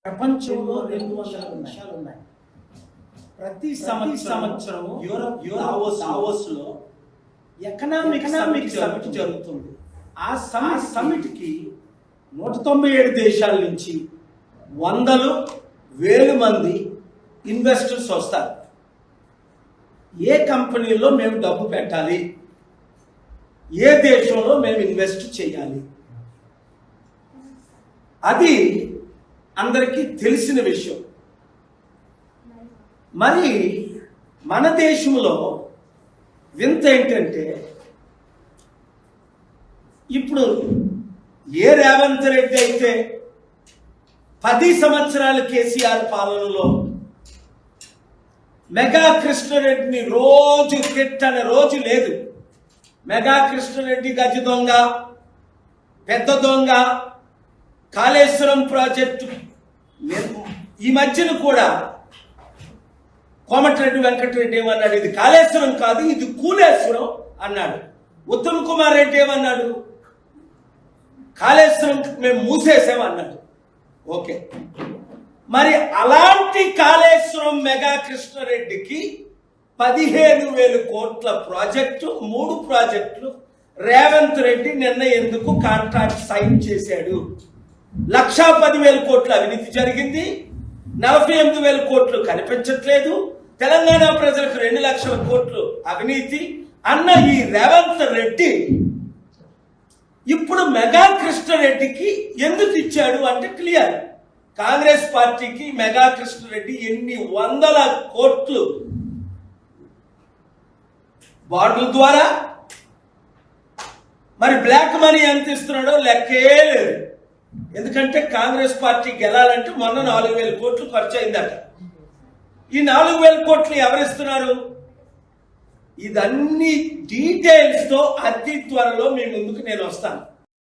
ప్రపంచంలో 200 దేశాలు ఉన్నాయి. ప్రతి సంవత్సరం యూరప్ దావోస్ లో ఎకనామిక్ సమిట్ జరుగుతుంది. ఆ సమిట్ కి 197 దేశాల నుంచి వందలు వేలు మంది ఇన్వెస్టర్స్ వస్తారు. ఏ కంపెనీలో మేము డబ్బు పెట్టాలి, ఏ దేశంలో మేము ఇన్వెస్ట్ చేయాలి, అది అందరికీ తెలిసిన విషయం. మరి మన దేశంలో వింత ఏంటంటే, ఇప్పుడు ఏ రేవంత్ రెడ్డి అయితే 10 సంవత్సరాలు కేసీఆర్ పాలనలో మెగా కృష్ణారెడ్డిని రోజు తిట్టని రోజు లేదు. మెగా కృష్ణారెడ్డి గజ దొంగ, పెద్ద దొంగ, కాళేశ్వరం ప్రాజెక్టు ఈ మధ్యన కూడా కోమటిరెడ్డి వెంకటరెడ్డి ఏమన్నాడు, ఇది కాళేశ్వరం కాదు ఇది కూలేశ్వరం అన్నాడు. ఉత్తమ్ కుమార్ రెడ్డి ఏమన్నాడు, కాళేశ్వరం మేము మూసేసామన్నాడు. ఓకే, మరి అలాంటి కాళేశ్వరం మెగా కృష్ణారెడ్డికి 15,000 కోట్ల ప్రాజెక్టు, 3 ప్రాజెక్టులు రేవంత్ రెడ్డి నిన్న ఎందుకు కాంట్రాక్ట్ సైన్ చేశాడు? 1,10,000 కోట్ల అవినీతి జరిగింది, 48,000 కోట్లు కనిపించట్లేదు. తెలంగాణ ప్రజలకు 2 లక్షల కోట్లు అవినీతి అన్న ఈ రేవంత్ రెడ్డి ఇప్పుడు మెగా కృష్ణారెడ్డికి ఎందుకు ఇచ్చాడు అంటే క్లియర్. కాంగ్రెస్ పార్టీకి మెగా కృష్ణారెడ్డి ఎన్ని వందల కోట్లు బాండ్ల ద్వారా, మరి బ్లాక్ మనీ ఎంత ఇస్తున్నాడో లెక్కే లేదు. ఎందుకంటే కాంగ్రెస్ పార్టీ గెలాలంటే మొన్న 4,000 కోట్లు ఖర్చు అయిందట. ఈ 4,000 కోట్లు ఎవరిస్తున్నారు? ఇదన్నీ డీటెయిల్స్ తో అతి త్వరలో మీ ముందుకు నేను వస్తాను.